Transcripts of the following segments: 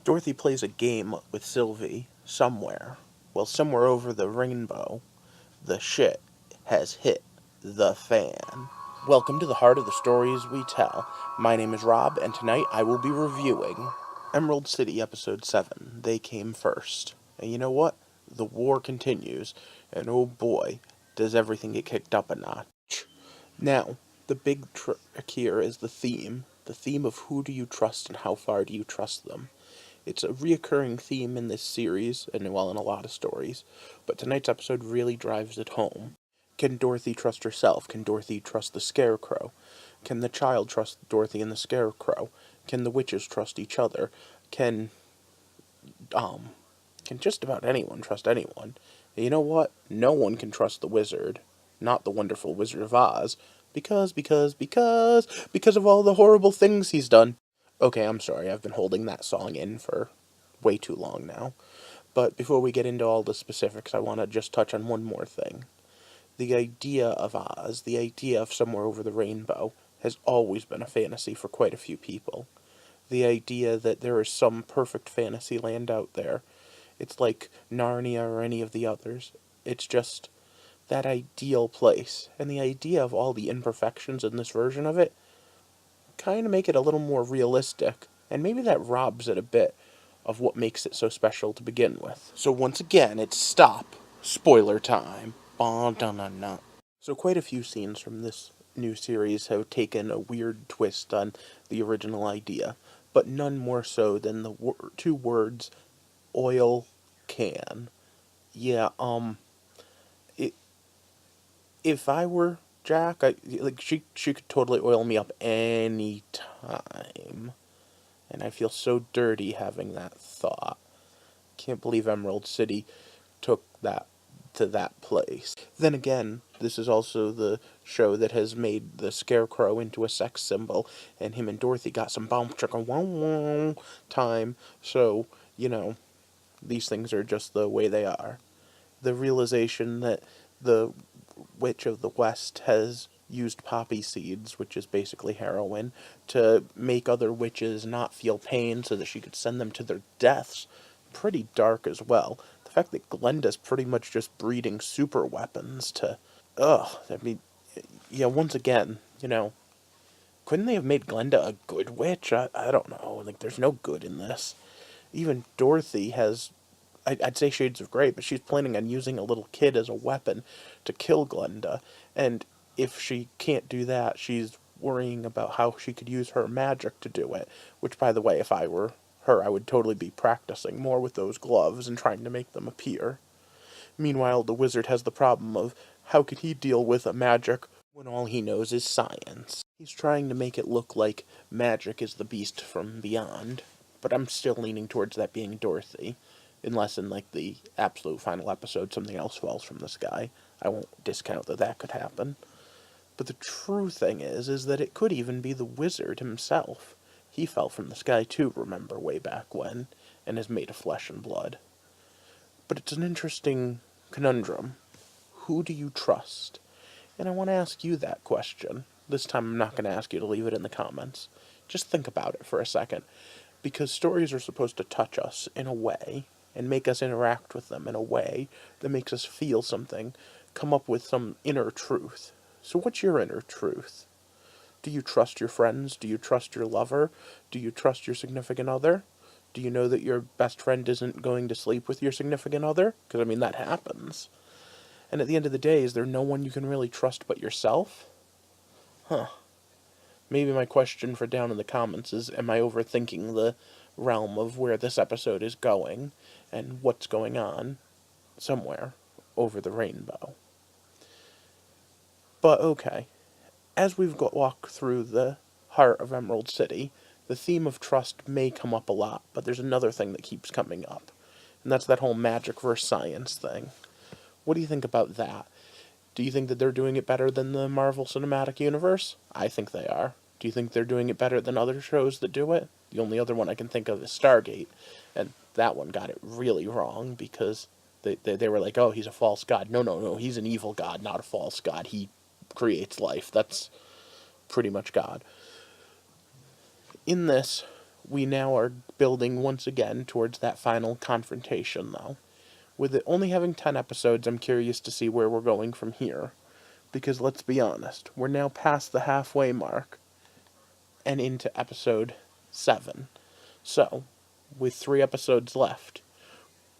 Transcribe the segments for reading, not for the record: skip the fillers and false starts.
Dorothy plays a game with Sylvie somewhere. Well, somewhere over the rainbow, the shit has hit the fan. Welcome to the heart of the stories we tell. My name is Rob, and tonight I will be reviewing Emerald City Episode 7. They came first. And you know what? The war continues, and oh boy, does everything get kicked up a notch. Now, the big trick here is the theme. The theme of who do you trust and how far do you trust them. It's a reoccurring theme in this series, and well, in a lot of stories, but tonight's episode really drives it home. Can Dorothy trust herself? Can Dorothy trust the Scarecrow? Can the child trust Dorothy and the Scarecrow? Can the witches trust each other? Can, um, can just about anyone trust anyone? And you know what? No one can trust the wizard. Not the wonderful Wizard of Oz. Because of all the horrible things he's done. Okay, I'm sorry, I've been holding that song in for way too long now. But before we get into all the specifics, I want to just touch on one more thing. The idea of Oz, the idea of somewhere over the rainbow, has always been a fantasy for quite a few people. The idea that there is some perfect fantasy land out there. It's like Narnia or any of the others. It's just that ideal place. And the idea of all the imperfections in this version of it kind of make it a little more realistic. And maybe that robs it a bit of what makes it so special to begin with. So once again, it's stop. Spoiler time. So quite a few scenes from this new series have taken a weird twist on the original idea, but none more so than the two words oil can. Yeah, it, if I were Jack, she could totally oil me up any time. And I feel so dirty having that thought. Can't believe Emerald City took that to that place. Then again, this is also the show that has made the Scarecrow into a sex symbol, and him and Dorothy got some bomb chicka wow wow time, so, these things are just the way they are. The realization that the Witch of the West has used poppy seeds, which is basically heroin, to make other witches not feel pain so that she could send them to their deaths. Pretty dark as well. The fact that Glenda's pretty much just breeding super weapons to. Ugh, I mean, yeah, once again, couldn't they have made Glenda a good witch? I don't know. Like, there's no good in this. Even Dorothy has I'd say shades of gray, but she's planning on using a little kid as a weapon to kill Glenda. And if she can't do that, she's worrying about how she could use her magic to do it. Which, by the way, if I were her, I would totally be practicing more with those gloves and trying to make them appear. Meanwhile, the wizard has the problem of how could he deal with a magic when all he knows is science? He's trying to make it look like magic is the beast from beyond, but I'm still leaning towards that being Dorothy. Unless in, like, the absolute final episode something else falls from the sky. I won't discount that that could happen. But the true thing is that it could even be the wizard himself. He fell from the sky too, remember, way back when, and is made of flesh and blood. But it's an interesting conundrum. Who do you trust? And I want to ask you that question. This time I'm not going to ask you to leave it in the comments. Just think about it for a second. Because stories are supposed to touch us in a way, and make us interact with them in a way that makes us feel something, come up with some inner truth. So what's your inner truth? Do you trust your friends? Do you trust your lover? Do you trust your significant other? Do you know that your best friend isn't going to sleep with your significant other? Because, I mean, that happens. And at the end of the day, is there no one you can really trust but yourself? Huh. Maybe my question for down in the comments is, am I overthinking the realm of where this episode is going and what's going on somewhere over the rainbow? But okay, as we've walked through the heart of Emerald City, the theme of trust may come up a lot, but there's another thing that keeps coming up, and that's that whole magic versus science thing. What do you think about that? Do you think that they're doing it better than the Marvel Cinematic Universe? I think they are. Do you think they're doing it better than other shows that do it? The only other one I can think of is Stargate, and that one got it really wrong because they were like, oh, he's a false god. No, no, no, he's an evil god, not a false god. He creates life. That's pretty much God. In this, We now are building once again towards that final confrontation, though. With it only having 10 episodes, I'm curious to see where we're going from here. Because let's be honest, we're now past the halfway mark and into episode 7. So, with 3 episodes left,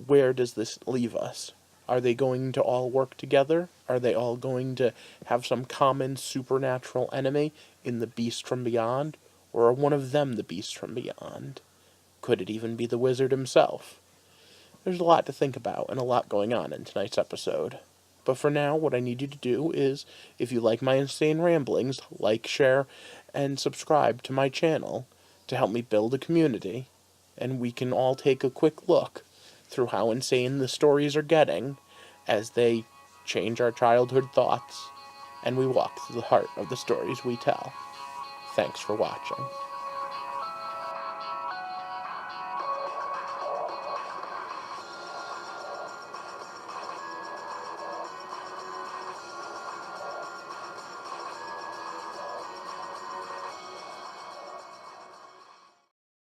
where does this leave us? Are they going to all work together? Are they all going to have some common supernatural enemy in the Beast from Beyond? Or are one of them the Beast from Beyond? Could it even be the wizard himself? There's a lot to think about and a lot going on in tonight's episode. But for now, what I need you to do is, if you like my insane ramblings, like, share, and subscribe to my channel to help me build a community, and we can all take a quick look through how insane the stories are getting as they change our childhood thoughts, and we walk through the heart of the stories we tell. Thanks for watching.